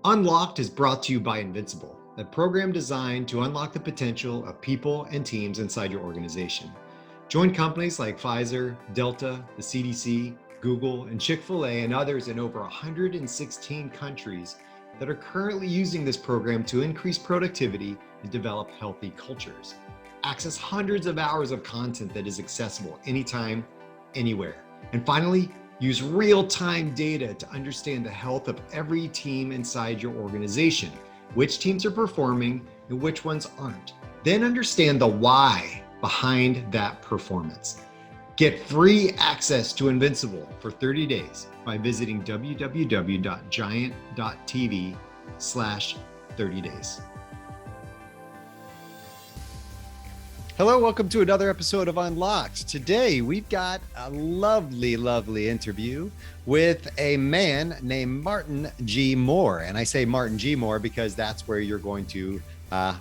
Unlocked is brought to you by Invincible, a program designed to unlock the potential of people and teams inside your organization. Join companies like Pfizer, Delta, the CDC, Google, and Chick-fil-A, and others in over 116 countries that are currently using this program to increase productivity and develop healthy cultures. Access hundreds of hours of content that is accessible anytime, anywhere. And finally, use real-time data to understand the health of every team inside your organization, which teams are performing and which ones aren't. Then understand the why behind that performance. Get free access to Invincible for 30 days by visiting www.giant.tv/30days. Hello, welcome to another episode of Unlocked. Today, we've got a lovely interview with a man named Martin G. Moore. And I say Martin G. Moore because that's where you're going to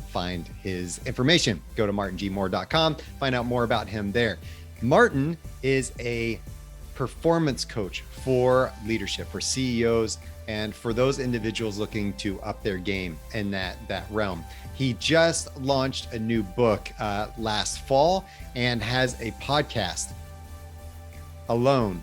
find his information. Go to martingmoore.com, find out more about him there. Martin is a performance coach for leadership, for CEOs, and for those individuals looking to up their game in that realm. He just launched a new book last fall and has a podcast alone,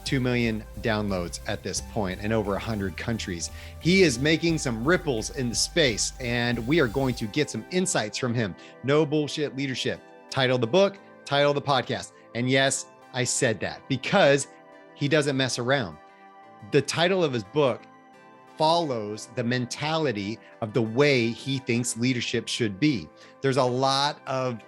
2 million downloads at this point in over 100 countries. He is making some ripples in the space, and we are going to get some insights from him. No BullSht Leadership, title of the book, title of the podcast. And yes, I said that because he doesn't mess around. The title of his book follows the mentality of the way he thinks leadership should be. There's a lot of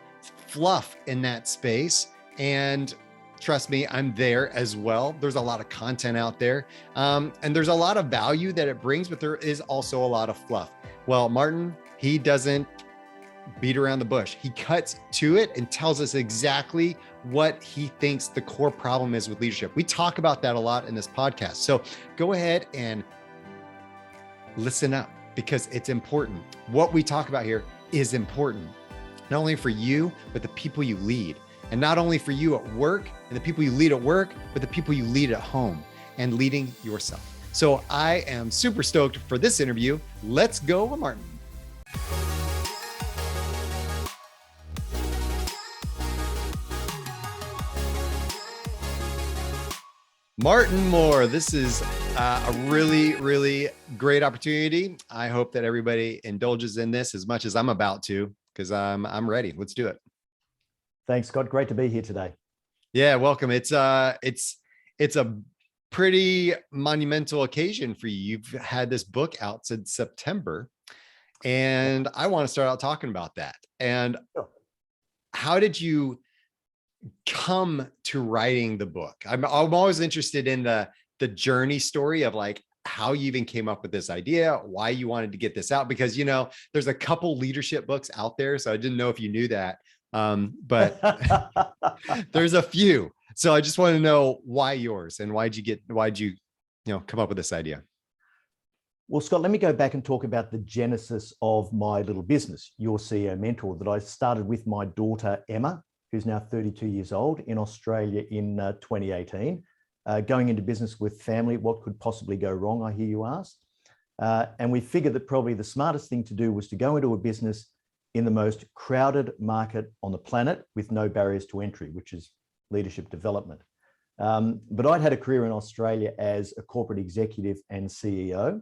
fluff in that space, and trust me, I'm there as well. There's a lot of content out there, and there's a lot of value that it brings, but there is also a lot of fluff. Well, Martin, he doesn't beat around the bush. He cuts to it and tells us exactly what he thinks the core problem is with leadership. We talk about that a lot in this podcast. So go ahead and listen up because it's important. What we talk about here is important, not only for you, but the people you lead. And not only for you at work and the people you lead at work, but the people you lead at home and leading yourself. So I am super stoked for this interview. Let's go, Martin. Martin Moore, this is a really great opportunity. I hope that everybody indulges in this as much as I'm about to, because I'm ready. Let's do it. Thanks, Scott. Great to be here today. Yeah, welcome. It's a pretty monumental occasion for you. You've had this book out since September, and I want to start out talking about that. And how did you come to writing the book? I'm always interested in the journey story of like how you even came up with this idea, why you wanted to get this out, because there's a couple leadership books out there, so I didn't know if you knew that, but there's a few. So I just want to know why yours and why'd you come up with this idea? Well, Scott, let me go back and talk about the genesis of my little business, Your CEO Mentor, that I started with my daughter Emma, who's now 32 years old, in Australia in 2018, going into business with family. What could possibly go wrong, I hear you ask? And we figured that probably the smartest thing to do was to go into a business in the most crowded market on the planet with no barriers to entry, which is leadership development. But I'd had a career in Australia as a corporate executive and CEO,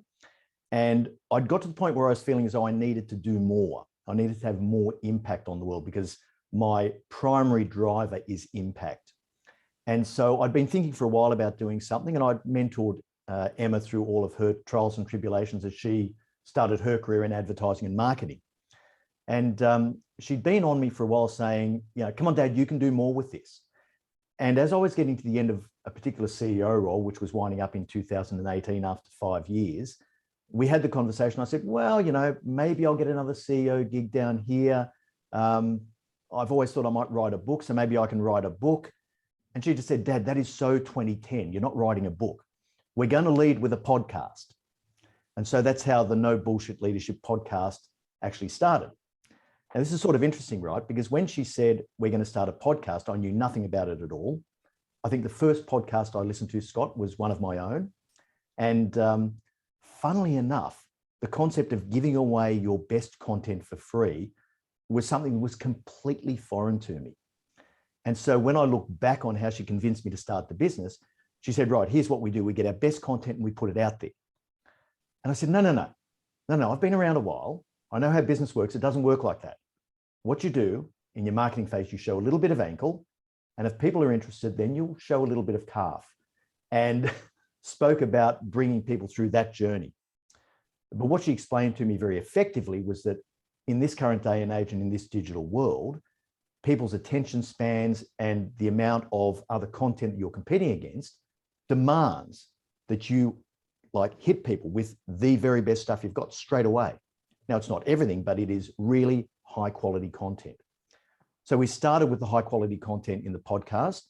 and I'd got to the point where I was feeling as though I needed to do more. I needed to have more impact on the world because my primary driver is impact. And so I'd been thinking for a while about doing something, and I'd mentored Emma through all of her trials and tribulations as she started her career in advertising and marketing. And she'd been on me for a while saying, come on, Dad, you can do more with this. And as I was getting to the end of a particular CEO role, which was winding up in 2018 after 5 years, we had the conversation. I said, well, maybe I'll get another CEO gig down here. I've always thought I might write a book, so maybe I can write a book. And she just said, Dad, that is so 2010. You're not writing a book. We're going to lead with a podcast. And so that's how the No BullSht Leadership podcast actually started. And this is sort of interesting, right? Because when she said, we're going to start a podcast, I knew nothing about it at all. I think the first podcast I listened to, Scott, was one of my own. And funnily enough, the concept of giving away your best content for free was something that was completely foreign to me. And so when I look back on how she convinced me to start the business, she said, right, here's what we do. We get our best content and we put it out there. And I said, no. I've been around a while. I know how business works. It doesn't work like that. What you do in your marketing phase, you show a little bit of ankle. And if people are interested, then you'll show a little bit of calf. And spoke about bringing people through that journey. But what she explained to me very effectively was that in this current day and age and in this digital world, people's attention spans and the amount of other content that you're competing against demands that you like hit people with the very best stuff you've got straight away. Now, it's not everything, but it is really high quality content. So we started with the high quality content in the podcast.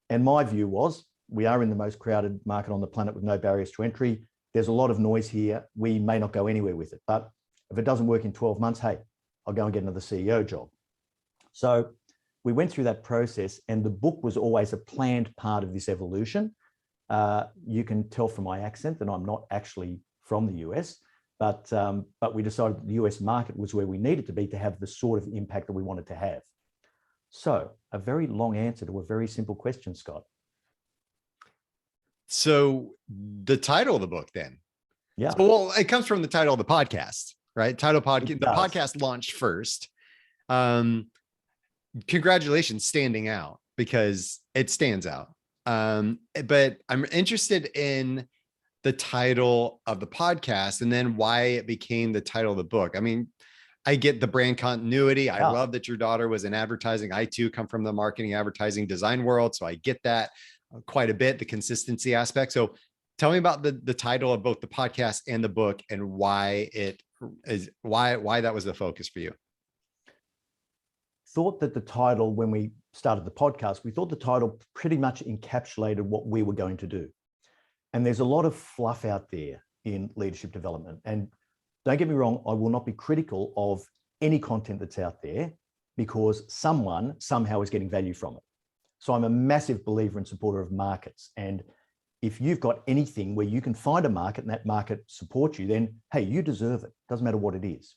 And my view was, we are in the most crowded market on the planet with no barriers to entry. There's a lot of noise here. We may not go anywhere with it, but if it doesn't work in 12 months, hey, I'll go and get another CEO job. So we went through that process, and the book was always a planned part of this evolution. You can tell from my accent that I'm not actually from the US, but we decided that the US market was where we needed to be to have the sort of impact that we wanted to have. So a very long answer to a very simple question, Scott. So the title of the book then. Yeah. So, well, it comes from the title of the podcast, right? The does. podcast launched first. Congratulations standing out, because it stands out. But I'm interested in the title of the podcast and then why it became the title of the book. I mean, I get the brand continuity. I love that your daughter was in advertising. I too come from the marketing, advertising, design world. So I get that quite a bit, the consistency aspect. So tell me about the title of both the podcast and the book, and why that was the focus for you. Thought that the title, when we started the podcast, we thought the title pretty much encapsulated what we were going to do. And there's a lot of fluff out there in leadership development. And don't get me wrong, I will not be critical of any content that's out there, because someone somehow is getting value from it. So I'm a massive believer and supporter of markets. And if you've got anything where you can find a market and that market supports you, then hey, you deserve it. Doesn't matter what it is.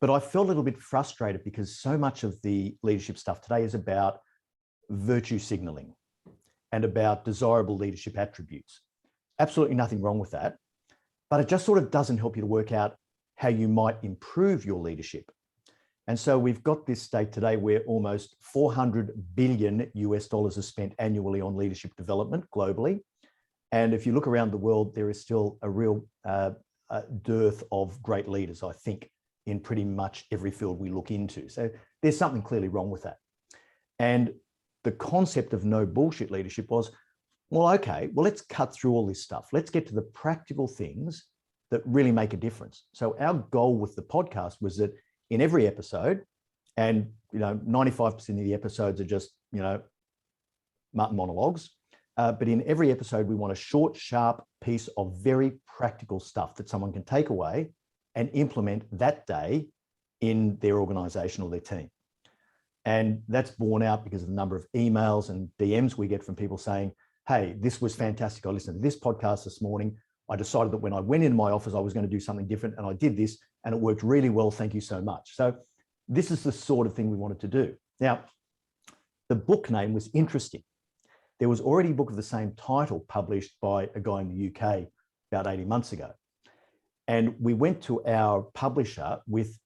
But I felt a little bit frustrated because so much of the leadership stuff today is about virtue signaling and about desirable leadership attributes. Absolutely nothing wrong with that. But it just sort of doesn't help you to work out how you might improve your leadership. And so we've got this state today where almost $400 billion US is spent annually on leadership development globally. And if you look around the world, there is still a real dearth of great leaders, I think, in pretty much every field we look into. So there's something clearly wrong with that. And the concept of no bullshit leadership was, well, okay, well, let's cut through all this stuff. Let's get to the practical things that really make a difference. So our goal with the podcast was that in every episode, and 95% of the episodes are just monologues, but in every episode we want a short, sharp piece of very practical stuff that someone can take away and implement that day in their organization or their team. And that's borne out because of the number of emails and DMs we get from people saying, hey, this was fantastic. I listened to this podcast this morning. I decided that when I went into my office, I was going to do something different, and I did this, and it worked really well. Thank you so much. So this is the sort of thing we wanted to do. Now, the book name was interesting. There was already a book of the same title published by a guy in the UK about 18 months ago. And we went to our publisher with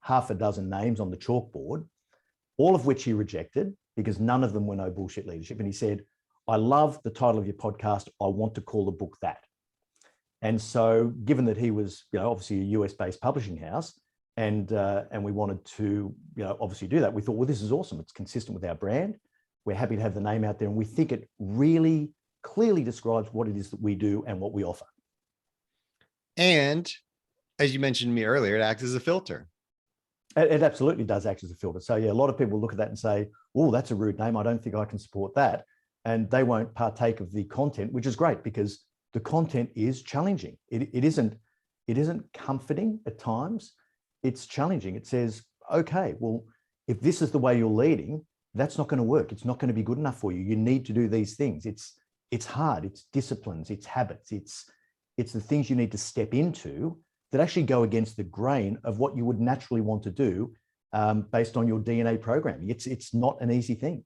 half a dozen names on the chalkboard, all of which he rejected because none of them were No BullSht Leadership. And he said, I love the title of your podcast. I want to call the book that. And so given that he was, obviously a US-based publishing house, and we wanted to, obviously do that, we thought, well, this is awesome. It's consistent with our brand. We're happy to have the name out there. And we think it really clearly describes what it is that we do and what we offer. And as you mentioned to me earlier, it acts as a filter. It absolutely does act as a filter. So yeah, a lot of people look at that and say, oh, that's a rude name. I don't think I can support that. And they won't partake of the content, which is great because the content is challenging. It isn't comforting at times. It's challenging. It says, okay, well, if this is the way you're leading, that's not going to work. It's not going to be good enough for you. You need to do these things. It's hard. It's disciplines. It's habits. It's the things you need to step into that actually go against the grain of what you would naturally want to do based on your DNA programming. It's not an easy thing.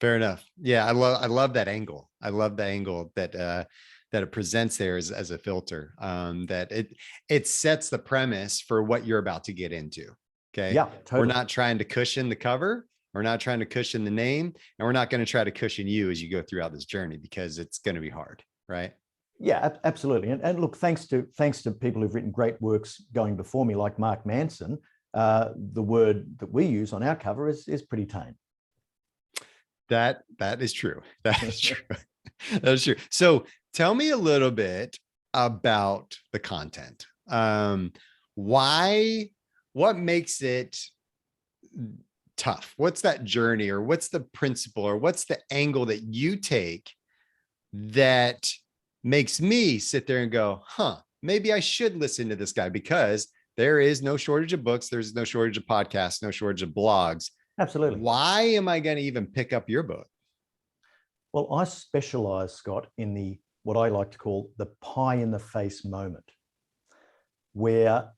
Fair enough. Yeah, I love that angle. I love the angle that that it presents there as a filter. That it sets the premise for what you're about to get into. Okay. Yeah, totally. We're not trying to cushion the cover. We're not trying to cushion the name, and we're not going to try to cushion you as you go throughout this journey, because it's going to be hard, right? Yeah, absolutely. And look, thanks to people who've written great works going before me, like Mark Manson, the word that we use on our cover is pretty tame. That is true. That is true. That is true. So tell me a little bit about the content. What makes it tough? What's that journey, or what's the principle, or what's the angle that you take that makes me sit there and go, maybe I should listen to this guy? Because there is no shortage of books. There's no shortage of podcasts, no shortage of blogs. Absolutely. Why am I going to even pick up your book? Well, I specialize, Scott, in what I like to call the pie in the face moment, where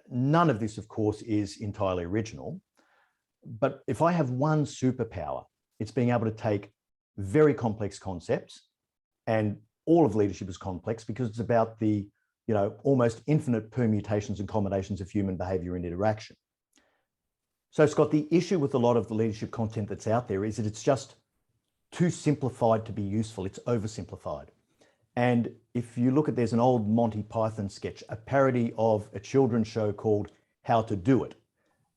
none of this, of course, is entirely original. But if I have one superpower, it's being able to take very complex concepts, and all of leadership is complex because it's about the, almost infinite permutations and combinations of human behavior and interaction. So, Scott, the issue with a lot of the leadership content that's out there is that it's just too simplified to be useful. It's oversimplified. And if you look at, there's an old Monty Python sketch, a parody of a children's show called How to Do It,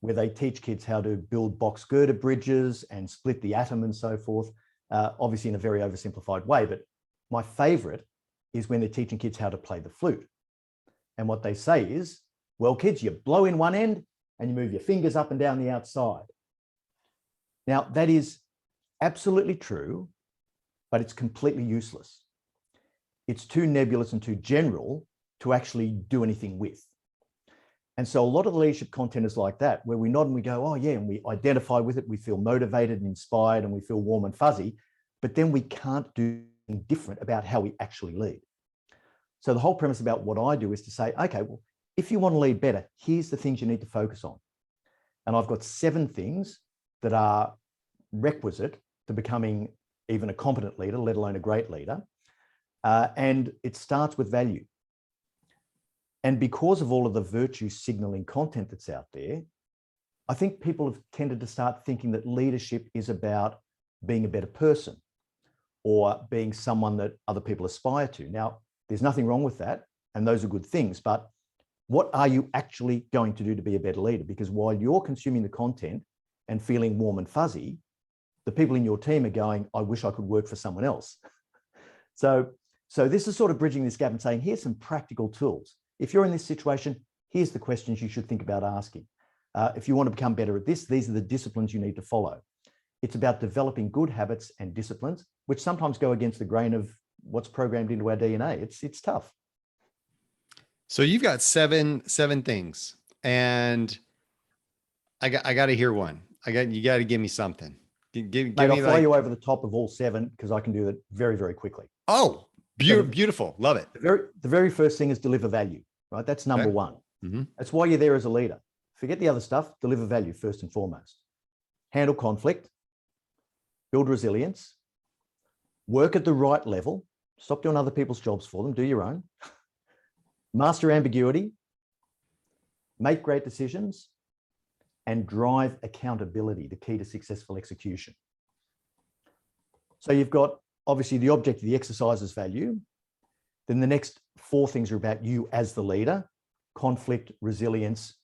where they teach kids how to build box girder bridges and split the atom and so forth, obviously in a very oversimplified way. But my favorite is when they're teaching kids how to play the flute. And what they say is, well, kids, you blow in one end and you move your fingers up and down the outside. Now, that is absolutely true, but it's completely useless. It's too nebulous and too general to actually do anything with. And so a lot of the leadership content is like that, where we nod and we go, oh yeah, and we identify with it. We feel motivated and inspired and we feel warm and fuzzy, but then we can't do anything different about how we actually lead. So the whole premise about what I do is to say, okay, well, if you want to lead better, here's the things you need to focus on. And I've got 7 things that are requisite to becoming even a competent leader, let alone a great leader. And it starts with value. And because of all of the virtue signaling content that's out there, I think people have tended to start thinking that leadership is about being a better person or being someone that other people aspire to. Now, there's nothing wrong with that, and those are good things, but what are you actually going to do to be a better leader? Because while you're consuming the content and feeling warm and fuzzy, the people in your team are going, I wish I could work for someone else. So this is sort of bridging this gap and saying, here's some practical tools. If you're in this situation, here's the questions you should think about asking. If you want to become better at this, these are the disciplines you need to follow. It's about developing good habits and disciplines, which sometimes go against the grain of what's programmed into our DNA. It's tough. So you've got seven things, and I got to hear one. You got to give me something. Give Mate, me I'll fly you over the top of all 7 because I can do that very, very quickly. Oh, beautiful. Love it. The very first thing is deliver value, right? That's number 1. Mm-hmm. That's why you're there as a leader. Forget the other stuff, deliver value first and foremost. Handle conflict, build resilience, work at the right level, stop doing other people's jobs for them, do your own. Master ambiguity, make great decisions, and drive accountability, the key to successful execution. So you've got obviously the object of the exercise is value. Then the next 4 things are about you as the leader: conflict, resilience,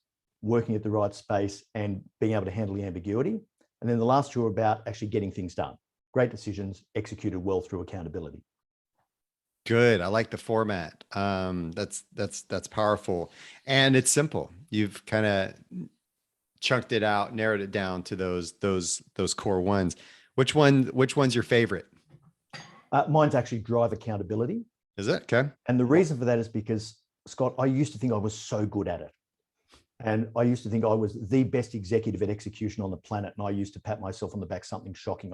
working at the right space, and being able to handle the ambiguity. And then the last 2 are about actually getting things done. Great decisions executed well through accountability. Good. I like the format. That's powerful, and it's simple. You've kind of chunked it out, narrowed it down to those core ones. Which one's your favorite? Mine's actually drive accountability. Is it? Okay. And the reason for that is because, Scott, I used to think I was so good at it. And I used to think I was the best executive at execution on the planet. And I used to pat myself on the back, something shocking.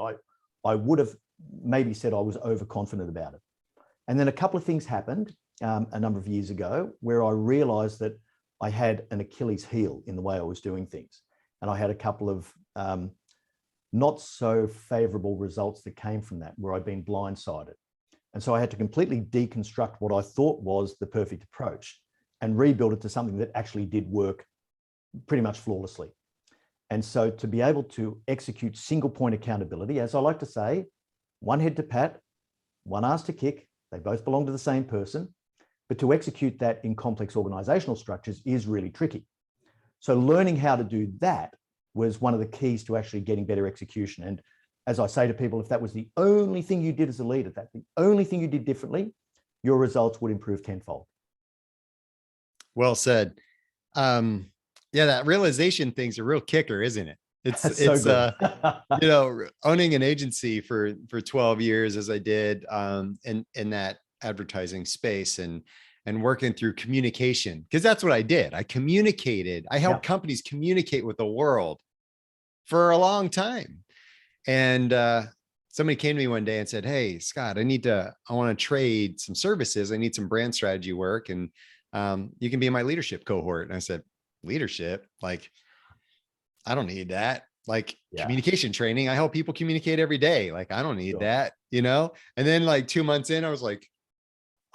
I would have maybe said I was overconfident about it. And then a couple of things happened. a number of years ago where I realized that I had an Achilles heel in the way I was doing things. And I had a couple of not so favorable results that came from that, where I'd been blindsided. And so I had to completely deconstruct what I thought was the perfect approach and rebuild it to something that actually did work pretty much flawlessly. And so to be able to execute single point accountability, as I like to say, one head to pat, one ass to kick, they both belong to the same person, but to execute that in complex organizational structures is really tricky. So learning how to do that was one of the keys to actually getting better execution. And as I say to people, if that was the only thing you did as a leader, that's the only thing you did differently, your results would improve tenfold. Well said. Yeah, that realization thing's a real kicker, isn't it? It's owning an agency for 12 years as I did in that advertising space and working through communication, because that's what I did. I communicated. I helped companies communicate with the world for a long time. And somebody came to me one day and said, "Hey, Scott, I want to trade some services. I need some brand strategy work. And you can be in my leadership cohort." And I said, "Leadership? Like, I don't need that. Like communication training. I help people communicate every day. Like, I don't need that, And then like 2 months in, I was like,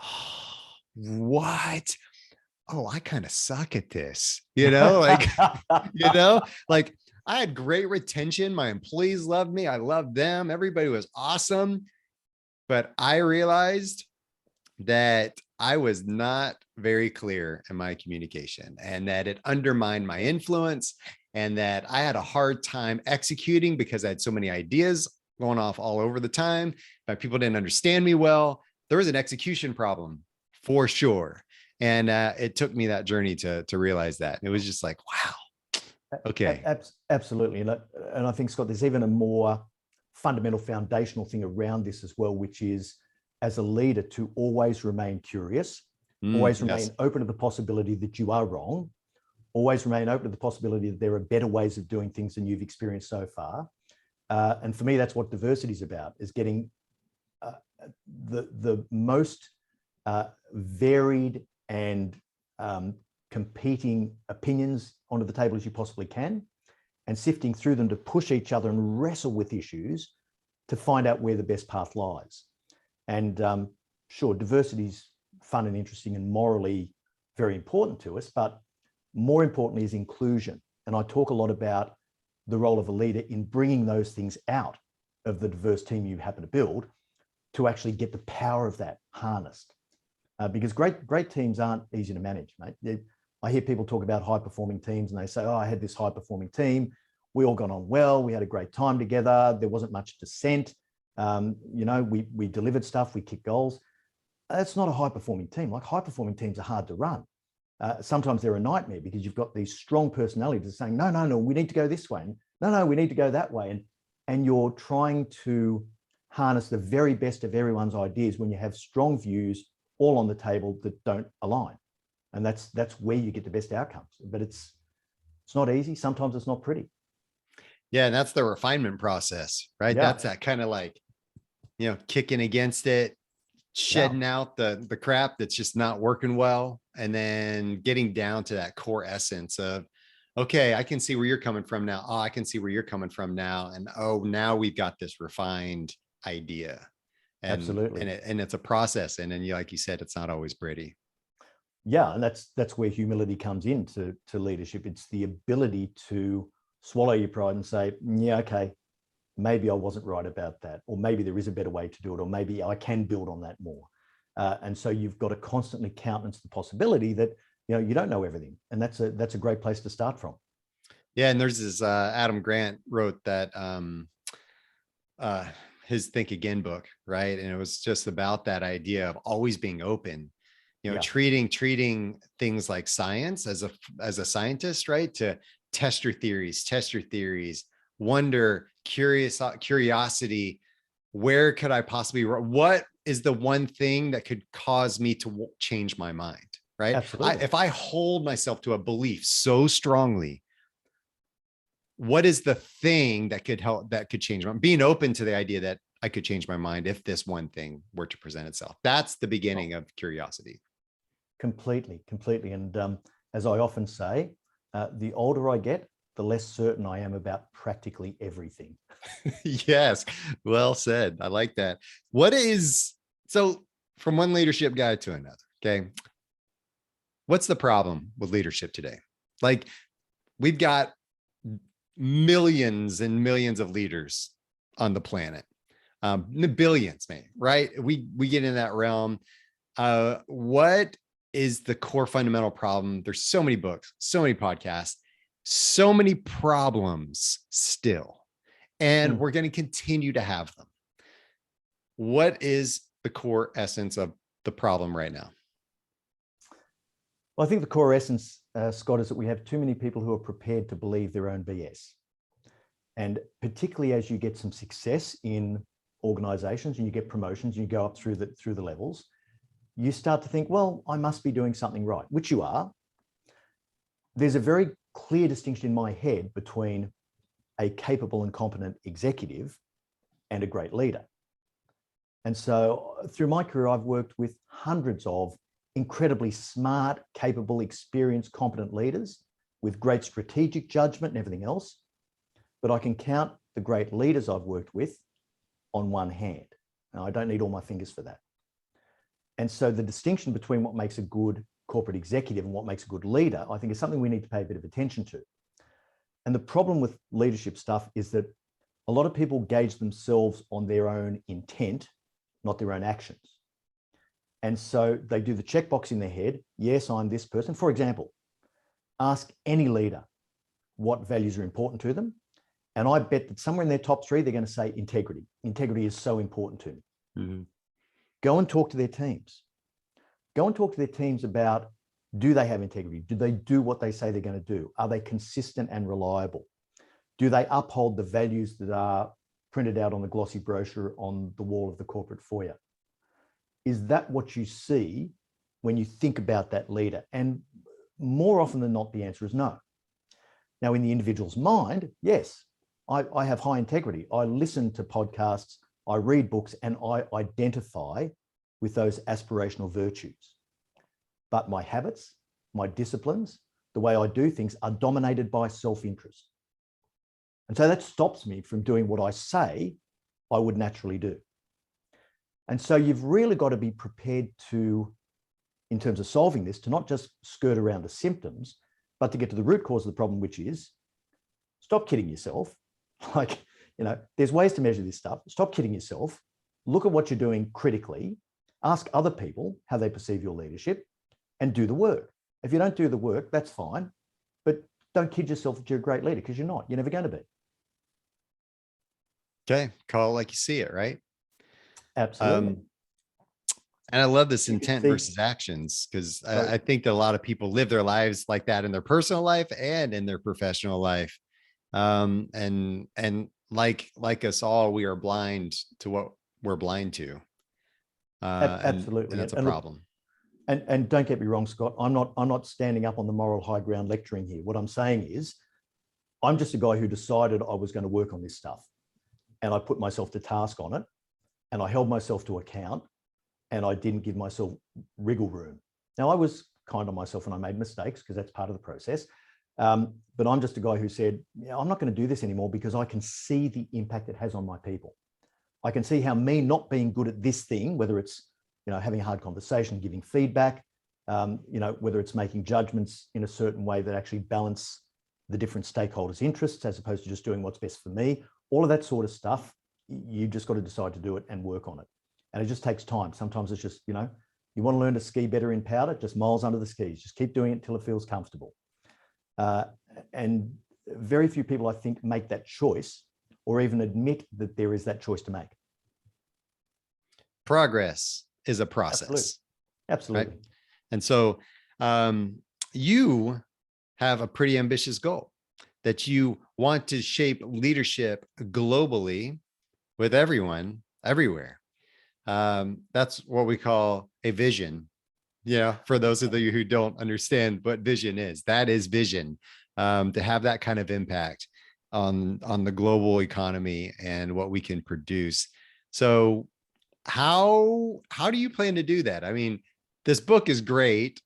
oh, what? Oh, I kind of suck at this, like, like I had great retention. My employees loved me. I loved them. Everybody was awesome. But I realized that I was not very clear in my communication and that it undermined my influence and that I had a hard time executing because I had so many ideas going off all over the time, but people didn't understand me well. There was an execution problem for sure. And it took me that journey to realize that. And it was just like, wow. Okay. Absolutely. And I think, Scott, there's even a more fundamental foundational thing around this as well, which is as a leader to always remain curious, always remain open to the possibility that you are wrong, always remain open to the possibility that there are better ways of doing things than you've experienced so far. And for me, that's what diversity is about, is getting the most varied and competing opinions onto the table as you possibly can, and sifting through them to push each other and wrestle with issues to find out where the best path lies. And sure, diversity is fun and interesting and morally very important to us, but more importantly is inclusion. And I talk a lot about the role of a leader in bringing those things out of the diverse team you happen to build to actually get the power of that harnessed. Because great teams aren't easy to manage, mate. I hear people talk about high-performing teams and they say, "Oh, I had this high-performing team. We all got on well. We had a great time together. There wasn't much dissent. We delivered stuff. We kicked goals." That's not a high-performing team. Like, high-performing teams are hard to run. Sometimes they're a nightmare because you've got these strong personalities saying, no, we need to go this way. And, no, we need to go that way. And you're trying to harness the very best of everyone's ideas when you have strong views all on the table that don't align. And that's where you get the best outcomes. But it's not easy. Sometimes it's not pretty. Yeah. And that's the refinement process, right? Yeah. That's that kind of like, kicking against it, shedding out the crap that's just not working well. And then getting down to that core essence of, okay, I can see where you're coming from now. Oh, I can see where you're coming from now. And now we've got this refined idea. And, absolutely. And it's a process. And then, like you said, it's not always pretty. Yeah. And that's where humility comes into leadership. It's the ability to swallow your pride and say, yeah, okay, maybe I wasn't right about that, or maybe there is a better way to do it, or maybe I can build on that more. And so you've got to constantly countenance the possibility that, you don't know everything. And that's a great place to start from. Yeah. And there's this, Adam Grant wrote that, his Think Again book, right? And it was just about that idea of always being open, treating things like science as a scientist, right? To test your theories, wonder, curiosity. Where could I possibly, what is the one thing that could cause me to change my mind, right? Absolutely. If I hold myself to a belief so strongly, what is the thing that could help, that could change my mind? Being open to the idea that I could change my mind if this one thing were to present itself. That's the beginning of curiosity. Completely. And as I often say, the older I get, the less certain I am about practically everything. Yes, well said. I like that. So from one leadership guy to another, okay, what's the problem with leadership today? Like, we've got millions and millions of leaders on the planet, billions, maybe, right? We get in that realm. What is the core fundamental problem? There's so many books, so many podcasts, so many problems still, and we're going to continue to have them. What is the core essence of the problem right now? Well, I think the core essence, Scott, is that we have too many people who are prepared to believe their own BS. And particularly as you get some success in organizations and you get promotions and you go up through the levels, you start to think, well, I must be doing something right, which you are. There's a very clear distinction in my head between a capable and competent executive and a great leader. And so through my career, I've worked with hundreds of incredibly smart, capable, experienced, competent leaders with great strategic judgment and everything else. But I can count the great leaders I've worked with on one hand. Now, I don't need all my fingers for that. And so the distinction between what makes a good corporate executive and what makes a good leader, I think, is something we need to pay a bit of attention to. And the problem with leadership stuff is that a lot of people gauge themselves on their own intent, not their own actions. And so they do the checkbox in their head. Yes, I'm this person. For example, ask any leader what values are important to them. And I bet that somewhere in their top three, they're going to say integrity. Integrity is so important to me. Mm-hmm. Go and talk to their teams. Go and talk to their teams about, do they have integrity? Do they do what they say they're going to do? Are they consistent and reliable? Do they uphold the values that are printed out on the glossy brochure on the wall of the corporate foyer? Is that what you see when you think about that leader? And more often than not, the answer is no. Now, in the individual's mind, yes, I have high integrity. I listen to podcasts, I read books, and I identify with those aspirational virtues. But my habits, my disciplines, the way I do things are dominated by self-interest. And so that stops me from doing what I say I would naturally do. And so you've really got to be prepared to, in terms of solving this, to not just skirt around the symptoms, but to get to the root cause of the problem, which is stop kidding yourself. Like, there's ways to measure this stuff. Stop kidding yourself. Look at what you're doing critically. Ask other people how they perceive your leadership and do the work. If you don't do the work, that's fine, but don't kid yourself that you're a great leader, because you're not. You're never going to be. Okay. Call it like you see it, right? Absolutely. And I love this intent versus actions, because I think that a lot of people live their lives like that in their personal life and in their professional life. And like us all, we are blind to what we're blind to. Absolutely. And that's a problem. And don't get me wrong, Scott, I'm not standing up on the moral high ground lecturing here. What I'm saying is, I'm just a guy who decided I was going to work on this stuff, and I put myself to task on it, and I held myself to account, and I didn't give myself wriggle room. Now, I was kind on myself and I made mistakes, because that's part of the process. But I'm just a guy who said, I'm not going to do this anymore, because I can see the impact it has on my people. I can see how me not being good at this thing, whether it's, having a hard conversation, giving feedback, whether it's making judgments in a certain way that actually balance the different stakeholders' interests, as opposed to just doing what's best for me, all of that sort of stuff, you just got to decide to do it and work on it. And it just takes time. Sometimes it's just, you want to learn to ski better in powder, just miles under the skis. Just keep doing it until it feels comfortable. And very few people, I think, make that choice or even admit that there is that choice to make. Progress is a process. Absolutely. Right? And so you have a pretty ambitious goal, that you want to shape leadership globally with everyone, everywhere. That's what we call a vision. Yeah. For those of you who don't understand what vision is, that is vision, to have that kind of impact on the global economy and what we can produce. So how do you plan to do that? I mean, this book is great.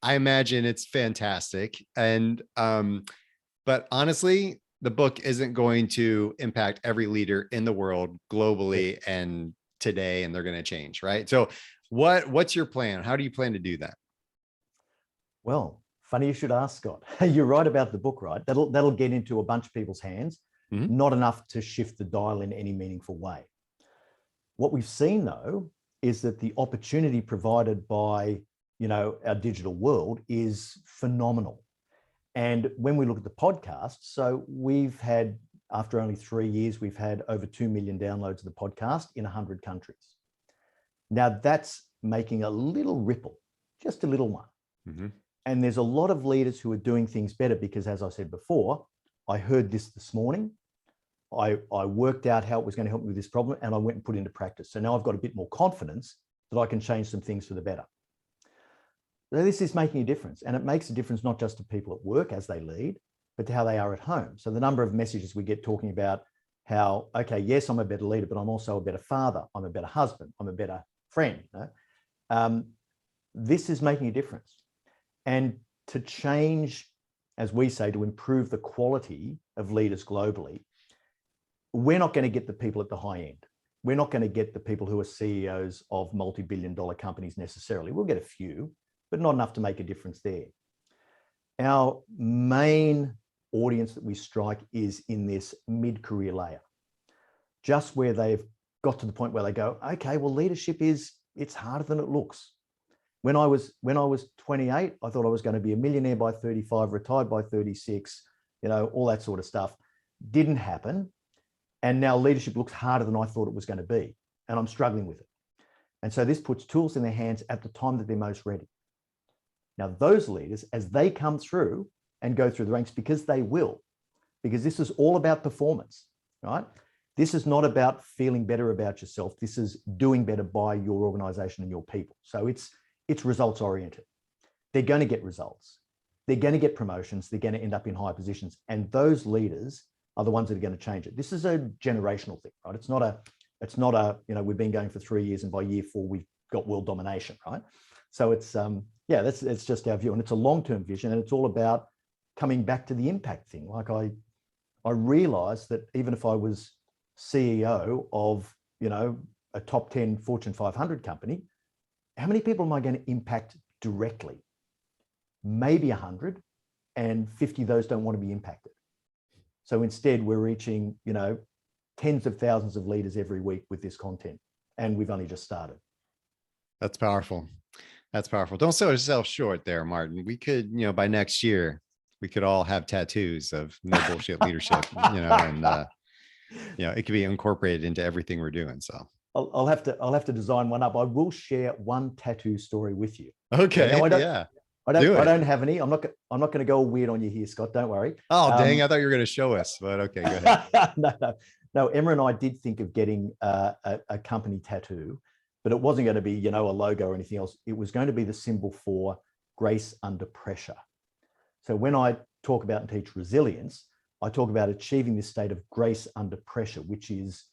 I imagine it's fantastic. And, but honestly, the book isn't going to impact every leader in the world globally and today, and they're going to change, right? So what's your plan? How do you plan to do that? Well, funny you should ask, Scott. You're right about the book, right? That'll get into a bunch of people's hands, not enough to shift the dial in any meaningful way. What we've seen, though, is that the opportunity provided by, our digital world is phenomenal. And when we look at the podcast, so we've had, after only 3 years, we've had over 2 million downloads of the podcast in 100 countries. Now that's making a little ripple, just a little one. And there's a lot of leaders who are doing things better because, as I said before, I heard this morning. I worked out how it was going to help me with this problem, and I went and put it into practice. So now I've got a bit more confidence that I can change some things for the better. So this is making a difference, and it makes a difference not just to people at work as they lead, but to how they are at home. So the number of messages we get talking about how, okay, yes, I'm a better leader, but I'm also a better father. I'm a better husband. I'm a better friend. This is making a difference. And to change, as we say, to improve the quality of leaders globally, we're not going to get the people at the high end. We're not going to get the people who are CEOs of multi-billion-dollar companies necessarily. We'll get a few, but not enough to make a difference there. Our main audience that we strike is in this mid-career layer, just where they've got to the point where they go, okay, well, leadership it's harder than it looks. When I was 28, I thought I was going to be a millionaire by 35, retired by 36, all that sort of stuff. Didn't happen. And now leadership looks harder than I thought it was going to be. And I'm struggling with it. And so this puts tools in their hands at the time that they're most ready. Now, those leaders, as they come through and go through the ranks, because they will, because this is all about performance, right? This is not about feeling better about yourself. This is doing better by your organization and your people. So it's results oriented. They're going to get results. They're going to get promotions. They're going to end up in higher positions. And those leaders are the ones that are going to change it. This is a generational thing, right? It's not a, we've been going for 3 years and by year 4, we've got world domination, right? So it's just our view, and it's a long-term vision, and it's all about coming back to the impact thing. Like I realized that even if I was CEO of, a top 10 Fortune 500 company, how many people am I going to impact directly? Maybe 100, and 50 of those don't want to be impacted. So instead, we're reaching, tens of thousands of leaders every week with this content, and we've only just started. That's powerful. That's powerful. Don't sell yourself short there, Martin. We could, by next year, we could all have tattoos of No BullSht Leadership, and it could be incorporated into everything we're doing. So I'll have to design one up. I will share one tattoo story with you. Okay. Now, I don't have any. I'm not going to go all weird on you here, Scott. Don't worry. Oh, dang. I thought you were going to show us, but okay, go ahead. No, Emma and I did think of getting a company tattoo, but it wasn't going to be, a logo or anything else. It was going to be the symbol for grace under pressure. So when I talk about and teach resilience, I talk about achieving this state of grace under pressure, which is,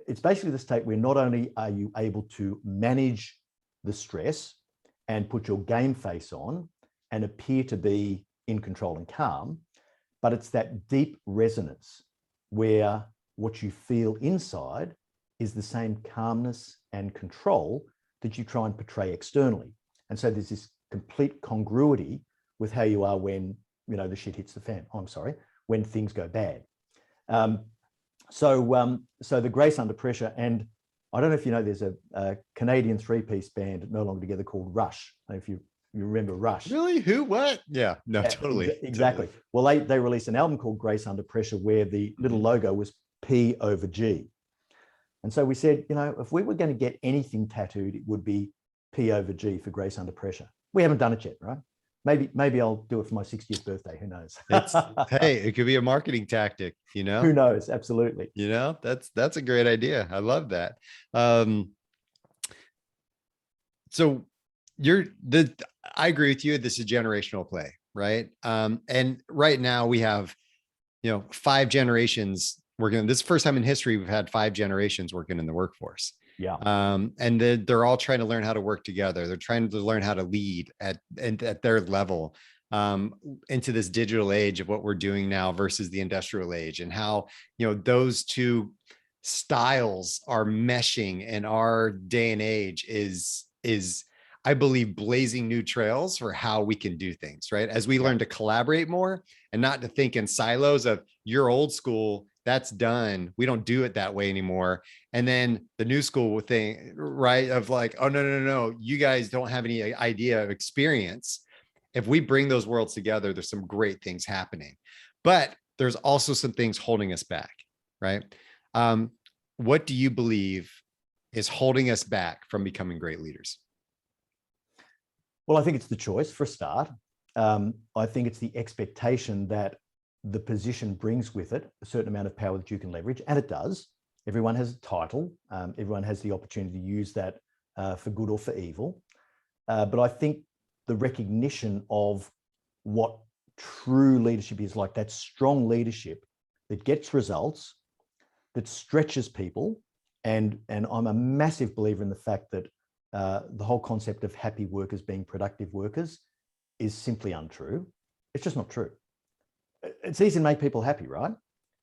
it's basically the state where not only are you able to manage the stress and put your game face on and appear to be in control and calm, but it's that deep resonance where what you feel inside is the same calmness and control that you try and portray externally. And so there's this complete congruity with how you are when, the shit hits the fan. I'm sorry, when things go bad. So the grace under pressure, and I don't know if you know, there's a Canadian 3-piece band no longer together called Rush. I don't know if you remember Rush. Really? Who? What? Yeah, no, totally. Exactly. Totally. Well, they released an album called Grace Under Pressure where the little logo was P over G. And so we said, if we were going to get anything tattooed, it would be P over G for Grace Under Pressure. We haven't done it yet, right? Maybe I'll do it for my 60th birthday. Who knows? Hey, it could be a marketing tactic, Who knows? Absolutely. That's a great idea. I love that. So I agree with you. This is generational play, right? And right now we have, 5 generations working. This is the first time in history we've had 5 generations working in the workforce. Yeah. And they're all trying to learn how to work together. They're trying to learn how to lead at their level, into this digital age of what we're doing now versus the industrial age, and how, those two styles are meshing in our day and age is I believe blazing new trails for how we can do things, right? As we learn to collaborate more and not to think in silos of you're old school, that's done, we don't do it that way anymore. And then the new school thing, right? Of like, oh, no, you guys don't have any idea of experience. If we bring those worlds together, there's some great things happening, but there's also some things holding us back, right? What do you believe is holding us back from becoming great leaders? Well, I think it's the choice for a start. I think it's the expectation that the position brings with it a certain amount of power that you can leverage, and it does. Everyone has a title. Everyone has the opportunity to use that for good or for evil. But I think the recognition of what true leadership is, like that strong leadership that gets results, that stretches people. And I'm a massive believer in the fact that the whole concept of happy workers being productive workers is simply untrue. It's just not true. It's easy to make people happy, right?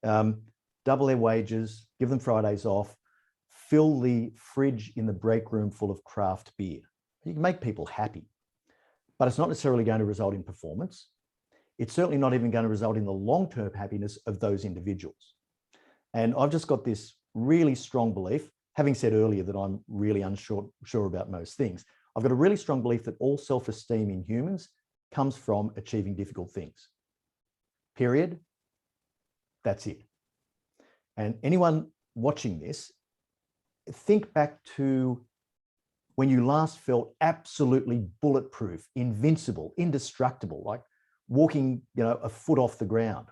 Double their wages, give them Fridays off, fill the fridge in the break room full of craft beer. You can make people happy, but it's not necessarily going to result in performance. It's certainly not even going to result in the long-term happiness of those individuals. And I've just got this really strong belief, having said earlier that I'm really unsure about most things, I've got a really strong belief that all self-esteem in humans comes from achieving difficult things. Period. That's it. And anyone watching this, think back to when you last felt absolutely bulletproof, invincible, indestructible, like walking, a foot off the ground.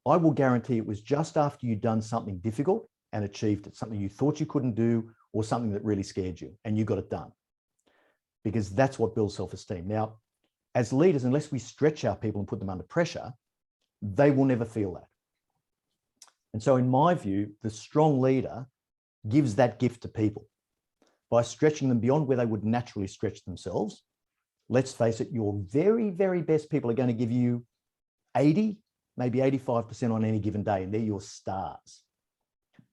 I will guarantee it was just after you'd done something difficult and achieved it, something you thought you couldn't do or something that really scared you, and you got it done. Because that's what builds self-esteem. Now, as leaders, unless we stretch our people and put them under pressure, they will never feel that. And so in my view, the strong leader gives that gift to people by stretching them beyond where they would naturally stretch themselves. Let's face it, your very, very best people are going to give you 80, maybe 85% on any given day, and they're your stars.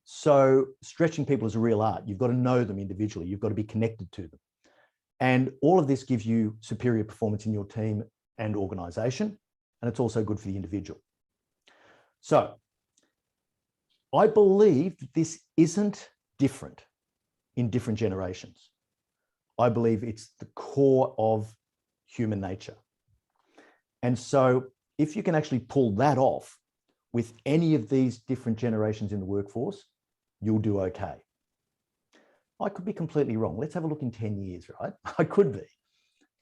So stretching people is a real art. You've got to know them individually. You've got to be connected to them. And all of this gives you superior performance in your team and organization. And it's also good for the individual. So I believe that this isn't different in different generations. I believe it's the core of human nature. And so if you can actually pull that off with any of these different generations in the workforce, you'll do okay. I could be completely wrong. Let's have a look in 10 years, right? I could be.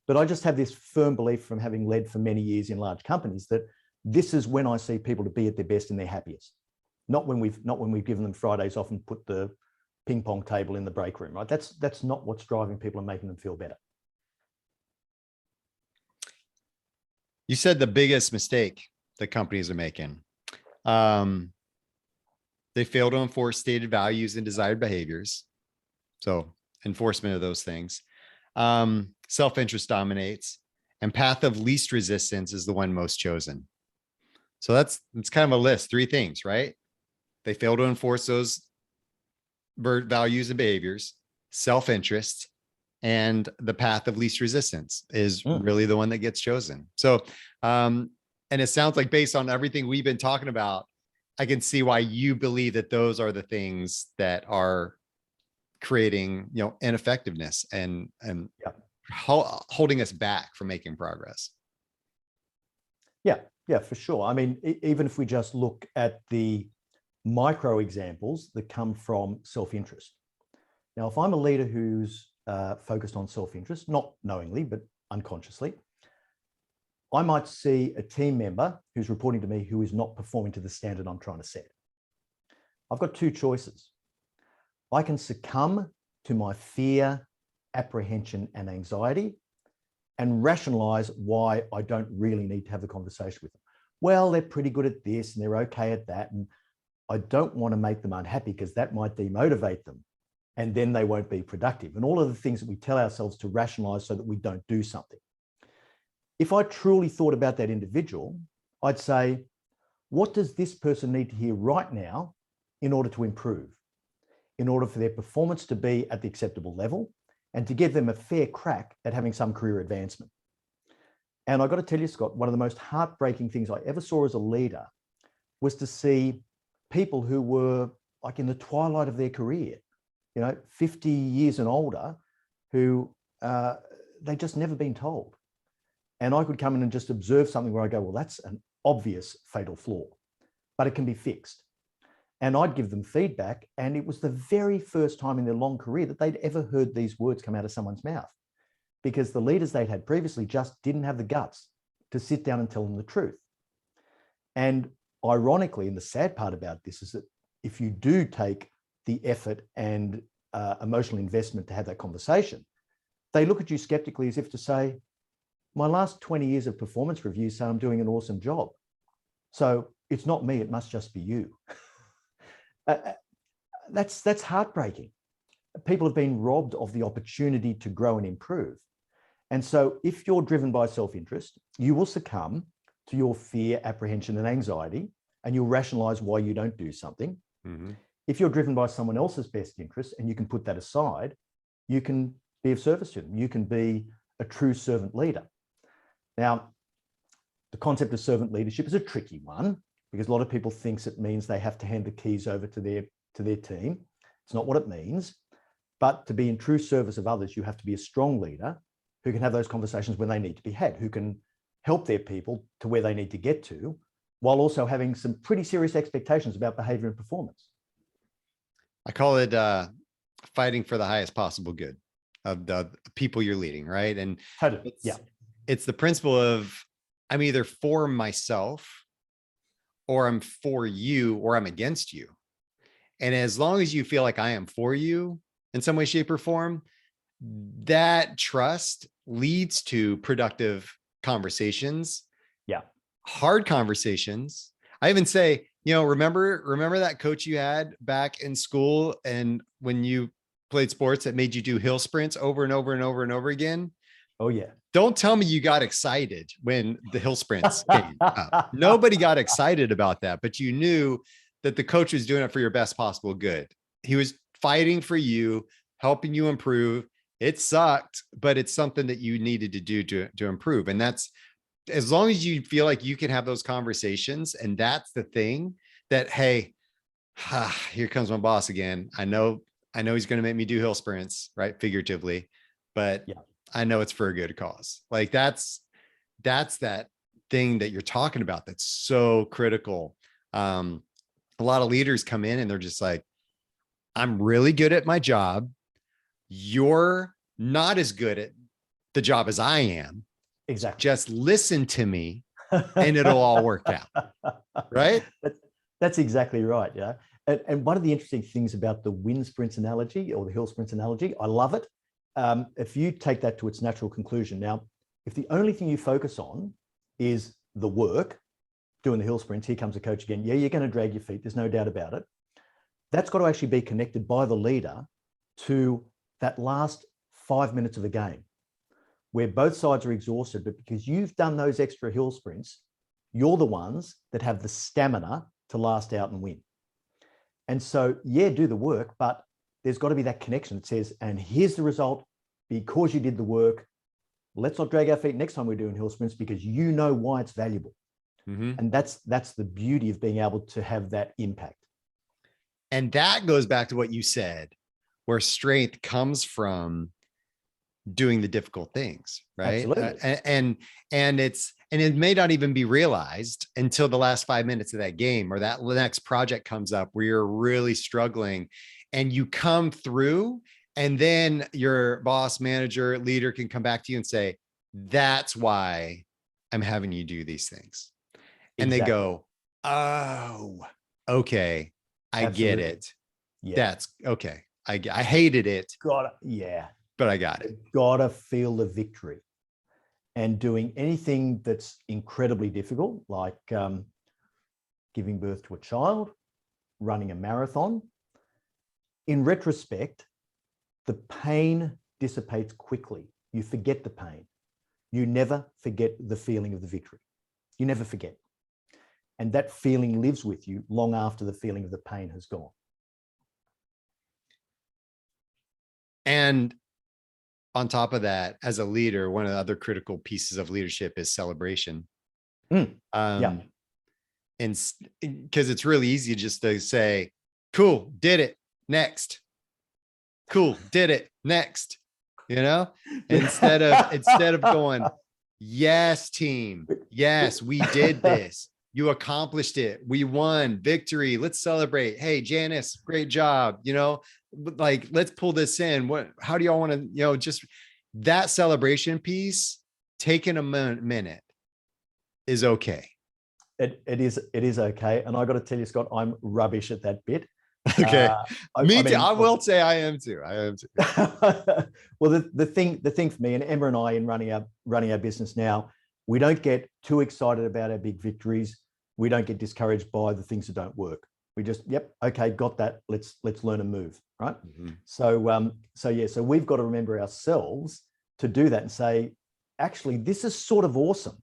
But I just have this firm belief from having led for many years in large companies that this is when I see people to be at their best and their happiest. Not when we've given them Fridays off and put the ping pong table in the break room, right? That's not what's driving people and making them feel better. You said the biggest mistake that companies are making. They fail to enforce stated values and desired behaviors. So enforcement of those things. Self-interest dominates, and path of least resistance is the one most chosen. So that's kind of a list, 3 things, right? They fail to enforce those values and behaviors, self-interest, and the path of least resistance is really the one that gets chosen. So, and it sounds like based on everything we've been talking about, I can see why you believe that those are the things that are creating, ineffectiveness and holding us back from making progress. Yeah, for sure. I mean, even if we just look at the micro examples that come from self-interest. Now, if I'm a leader who's focused on self-interest, not knowingly, but unconsciously, I might see a team member who's reporting to me who is not performing to the standard I'm trying to set. I've got 2 choices. I can succumb to my fear, apprehension, and anxiety and rationalize why I don't really need to have the conversation with them. Well, they're pretty good at this and they're okay at that. And I don't want to make them unhappy because that might demotivate them. and then they won't be productive. And all of the things that we tell ourselves to rationalize so that we don't do something. If I truly thought about that individual, I'd say, what does this person need to hear right now in order to improve, in order for their performance to be at the acceptable level and to give them a fair crack at having some career advancement? And I've got to tell you, Scott, one of the most heartbreaking things I ever saw as a leader was to see people who were like in the twilight of their career, 50 years and older, who they'd just never been told. And I could come in and just observe something where I go, well, that's an obvious fatal flaw, but it can be fixed. And I'd give them feedback. And it was the very first time in their long career that they'd ever heard these words come out of someone's mouth, because the leaders they'd had previously just didn't have the guts to sit down and tell them the truth. And ironically, and the sad part about this is that if you do take the effort and emotional investment to have that conversation, they look at you skeptically as if to say, my last 20 years of performance reviews say I'm doing an awesome job. So it's not me, it must just be you. That's heartbreaking. People have been robbed of the opportunity to grow and improve. And so if you're driven by self-interest, you will succumb to your fear, apprehension, and anxiety, and you'll rationalize why you don't do something. Mm-hmm. If you're driven by someone else's best interest and you can put that aside, you can be of service to them. You can be a true servant leader. Now, the concept of servant leadership is a tricky one because a lot of people think it means they have to hand the keys over to their team. It's not what it means. But to be in true service of others, you have to be a strong leader who can have those conversations when they need to be had, who can help their people to where they need to get to, while also having some pretty serious expectations about behavior and performance. I call it fighting for the highest possible good of the people you're leading, right? And totally. It's the principle of I'm either for myself or I'm for you or I'm against you. And as long as you feel like I am for you in some way, shape, or form, that trust leads to productive conversations. Yeah. Hard conversations. I even say, remember that coach you had back in school and when you played sports that made you do hill sprints over and over and over and over again? Oh, yeah. Don't tell me you got excited when the hill sprints came up. Nobody got excited about that, but you knew that the coach was doing it for your best possible good. He was fighting for you, helping you improve. It sucked, but it's something that you needed to do to improve. And that's, as long as you feel like you can have those conversations, and that's the thing that, hey, here comes my boss again. I know he's going to make me do hill sprints, right? Figuratively, but yeah. I know it's for a good cause. Like that's that thing that you're talking about. That's so critical. A lot of leaders come in and they're just like, I'm really good at my job. You're not as good at the job as I am. Exactly. Just listen to me and it'll all work out. Right? That's exactly right. Yeah. And one of the interesting things about the wind sprints analogy or the hill sprints analogy, I love it. If you take that to its natural conclusion. Now, if the only thing you focus on is the work, doing the hill sprints, here comes the coach again. Yeah, you're going to drag your feet. There's no doubt about it. That's got to actually be connected by the leader to that last 5 minutes of the game where both sides are exhausted, but because you've done those extra hill sprints, you're the ones that have the stamina to last out and win. And so, yeah, do the work, but there's got to be that connection that says, and here's the result because you did the work. Let's not drag our feet next time we're doing hill sprints because you know why it's valuable. Mm-hmm. And that's the beauty of being able to have that impact. And that goes back to what you said, where strength comes from doing the difficult things, right? Absolutely. And it may not even be realized until the last 5 minutes of that game or that next project comes up where you're really struggling and you come through, and then your boss, manager, leader can come back to you and say, that's why I'm having you do these things. And They go, oh, okay. I get it. Yeah. That's okay. I hated it. But I got it. Gotta feel the victory. And doing anything that's incredibly difficult, like giving birth to a child, running a marathon, in retrospect, the pain dissipates quickly. You forget the pain. You never forget the feeling of the victory. You never forget. And that feeling lives with you long after the feeling of the pain has gone. And on top of that, as a leader, one of the other critical pieces of leadership is celebration. Yeah. And because it's really easy just to say, cool, did it, next. Cool, did it, next. Instead of going, yes, team, yes, we did this. You accomplished it. We won, victory. Let's celebrate. Hey, Janice, great job. Like, let's pull this in. How do y'all want to, just that celebration piece, taking a minute is okay. It is okay. And I got to tell you, Scott, I'm rubbish at that bit. Okay. Me too. mean, I will say I am too. Well, the thing for me, and Emma and I, in running our business now, we don't get too excited about our big victories. We don't get discouraged by the things that don't work. We just, yep, okay, got that. Let's learn and move, right? Mm-hmm. So we've got to remember ourselves to do that and say, actually, this is sort of awesome.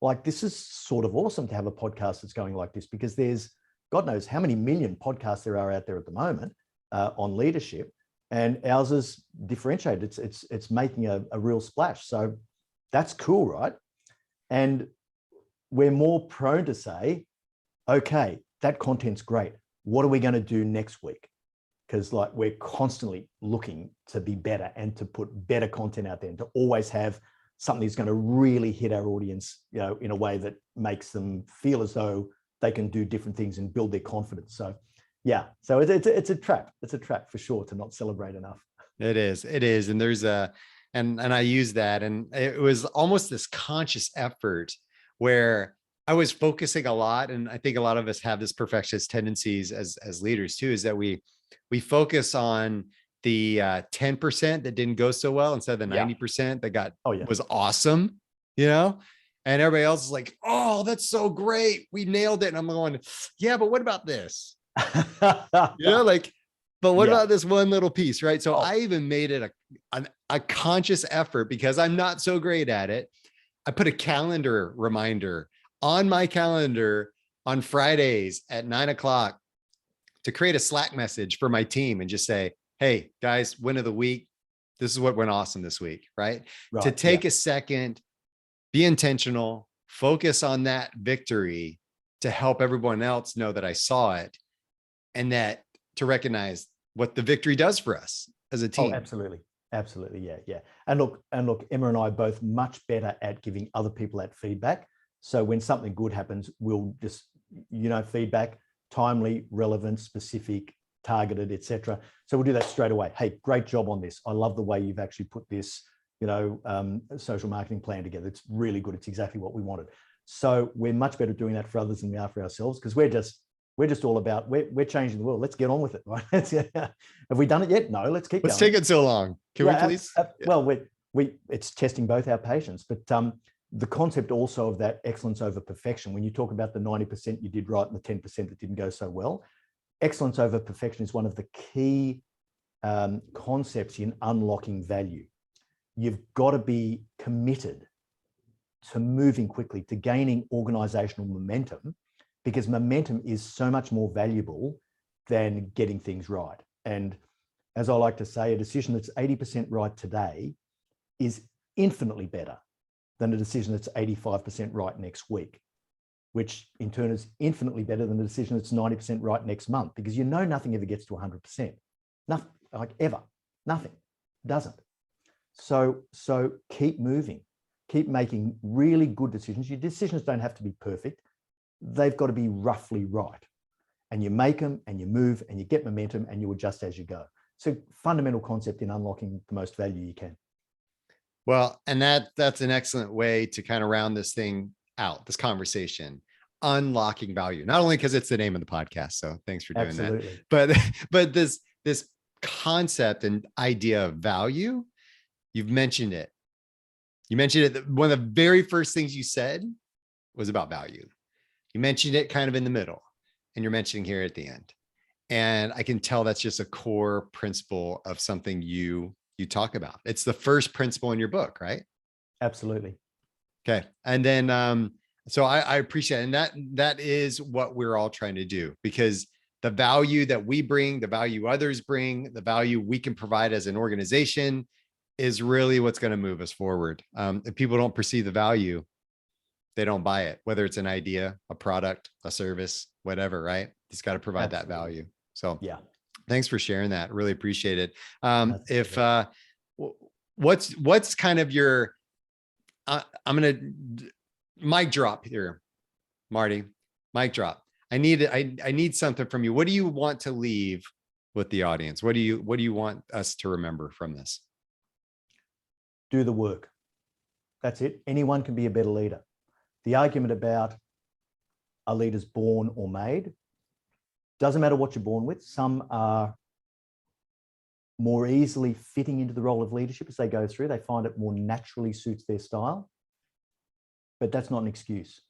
Like, this is sort of awesome to have a podcast that's going like this, because there's God knows how many million podcasts there are out there at the moment on leadership, and ours is differentiated. It's making a real splash. So that's cool, right? And we're more prone to say, okay, that content's great. What are we going to do next week? Because like, we're constantly looking to be better and to put better content out there and to always have something that's going to really hit our audience, in a way that makes them feel as though they can do different things and build their confidence. So yeah, so it's a trap. It's a trap for sure to not celebrate enough. It is. And there's and I use that. And it was almost this conscious effort where I was focusing a lot. And I think a lot of us have this perfectionist tendencies as leaders too, is that we focus on the 10% that didn't go so well instead of the 90% that was awesome, and everybody else is like, oh, that's so great. We nailed it. And I'm going, yeah, but what about this? But what about this one little piece, right? So I even made it a conscious effort, because I'm not so great at it. I put a calendar reminder on my calendar on Fridays at 9:00 to create a Slack message for my team and just say, hey guys, win of the week. This is what went awesome this week, right? To take a second, be intentional, focus on that victory to help everyone else know that I saw it, and that to recognize what the victory does for us as a team. Oh, absolutely. Absolutely. Yeah. And look, Emma and I are both much better at giving other people that feedback. So when something good happens, we'll just, feedback, timely, relevant, specific, targeted, etc. So we'll do that straight away. Hey, great job on this. I love the way you've actually put this, social marketing plan together. It's really good. It's exactly what we wanted. So we're much better doing that for others than we are for ourselves, because we're just all about, we're changing the world. Let's get on with it, right? Have we done it yet? No, let's keep going. What's taking so long? Can we please? Well, it's testing both our patience, but the concept also of that excellence over perfection, when you talk about the 90% you did right and the 10% that didn't go so well, excellence over perfection is one of the key concepts in unlocking value. You've got to be committed to moving quickly, to gaining organizational momentum, because momentum is so much more valuable than getting things right. And as I like to say, a decision that's 80% right today is infinitely better than a decision that's 85% right next week, which in turn is infinitely better than a decision that's 90% right next month, because nothing ever gets to 100%. Nothing, like ever, nothing, doesn't. So keep moving, keep making really good decisions. Your decisions don't have to be perfect. They've got to be roughly right. And you make them and you move and you get momentum and you adjust as you go. So fundamental concept in unlocking the most value you can. Well, and that's an excellent way to kind of round this thing out, this conversation, unlocking value, not only because it's the name of the podcast. So thanks for doing that, but this concept and idea of value, you've mentioned it. You mentioned it. One of the very first things you said was about value. You mentioned it kind of in the middle, and you're mentioning here at the end. And I can tell that's just a core principle of something you talk about. It's the first principle in your book, right? Absolutely. Okay. And then, so I appreciate it. And that is what we're all trying to do, because the value that we bring, the value others bring, the value we can provide as an organization is really what's going to move us forward. If people don't perceive the value, they don't buy it, whether it's an idea, a product, a service, whatever, right? It's got to provide that value. So yeah, thanks for sharing that. Really appreciate it. What's kind of your, I'm going to mic drop here, Marty, mic drop. I need something from you. What do you want to leave with the audience? What do you want us to remember from this? Do the work. That's it. Anyone can be a better leader. The argument about are leaders born or made, doesn't matter what you're born with. Some are more easily fitting into the role of leadership as they go through. They find it more naturally suits their style. But that's not an excuse.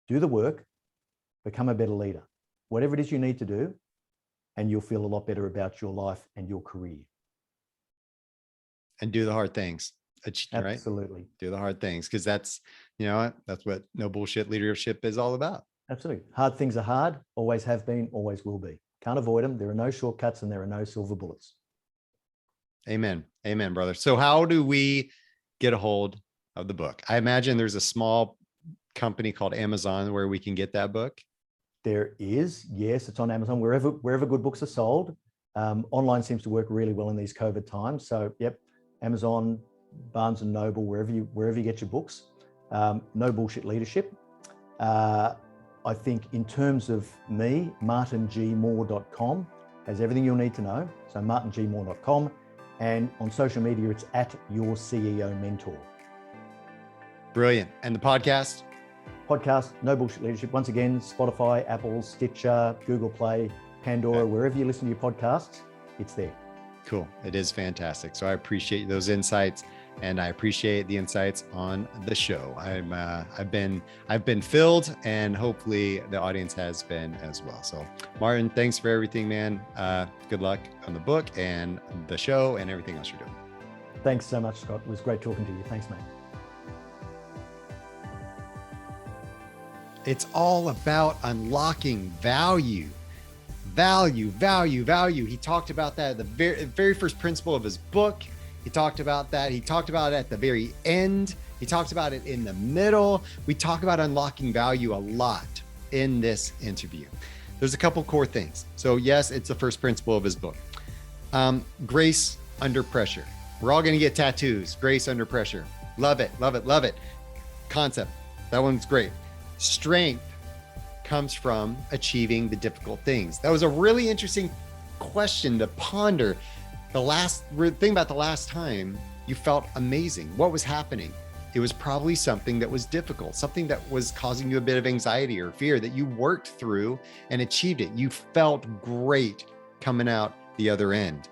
Do the work, become a better leader. Whatever it is you need to do, and you'll feel a lot better about your life and your career. And do the hard things. Right? Absolutely. Do the hard things, because that's what No BullSht Leadership is all about. Absolutely. Hard things are hard, always have been, always will be. Can't avoid them. There are no shortcuts and there are no silver bullets. Amen. Amen, brother. So how do we get a hold of the book? I imagine there's a small company called Amazon where we can get that book. There is. Yes, it's on Amazon, wherever good books are sold. Online seems to work really well in these COVID times. So, yep, Amazon, Barnes and Noble, wherever you get your books. No BullSht Leadership. I think in terms of me, martingmoore.com has everything you'll need to know. So martingmoore.com, and on social media, it's at your CEO mentor. Brilliant. And the podcast? Podcast, No BullSht Leadership. Once again, Spotify, Apple, Stitcher, Google Play, Pandora, wherever you listen to your podcasts, it's there. Cool. It is fantastic. So I appreciate those insights, and I appreciate the insights on the show. I've been filled, and hopefully the audience has been as well. So Martin, thanks for everything, man. Good luck on the book and the show and everything else you're doing. Thanks so much, Scott. It was great talking to you. Thanks, mate. It's all about unlocking value. Value. He talked about that at the very first principle of his book. He talked about that. He talked about it at the very end. He talked about it in the middle. We talk about unlocking value a lot in this interview. There's a couple core things. So yes, it's the first principle of his book. Grace under pressure. We're all going to get tattoos. Grace under pressure. Love it. Concept. That one's great. Strength comes from achieving the difficult things. That was a really interesting question to ponder. The last thing about the last time you felt amazing. What was happening? It was probably something that was difficult, something that was causing you a bit of anxiety or fear that you worked through and achieved it. You felt great coming out the other end.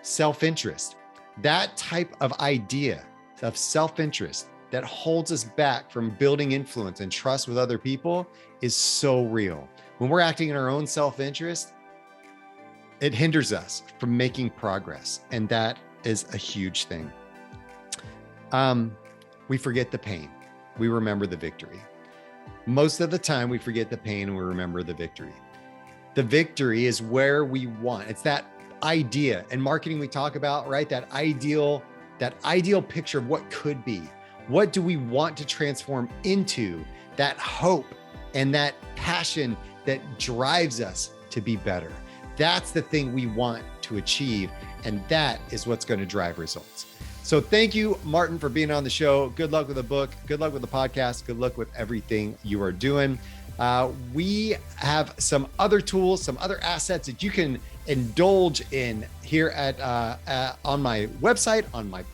Self-interest, that type of idea of self-interest that holds us back from building influence and trust with other people is so real. When we're acting in our own self-interest, it hinders us from making progress. And that is a huge thing. We forget the pain. We remember the victory. Most of the time we forget the pain and we remember the victory. The victory is where we want. It's that idea. In marketing we talk about, right? That ideal picture of what could be. What do we want to transform into? That hope and that passion that drives us to be better. That's the thing we want to achieve. And that is what's going to drive results. So thank you, Martin, for being on the show. Good luck with the book. Good luck with the podcast. Good luck with everything you are doing. We have some other tools, some other assets that you can indulge in here on my website, on my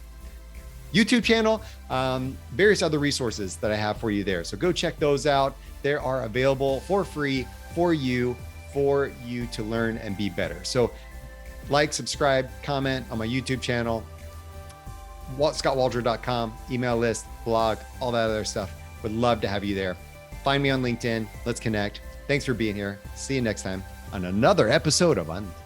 YouTube channel, various other resources that I have for you there. So go check those out. They are available for free for you to learn and be better. So like, subscribe, comment on my YouTube channel, SkotWaldron.com, email list, blog, all that other stuff. Would love to have you there. Find me on LinkedIn. Let's connect. Thanks for being here. See you next time. on another episode of Unlocked.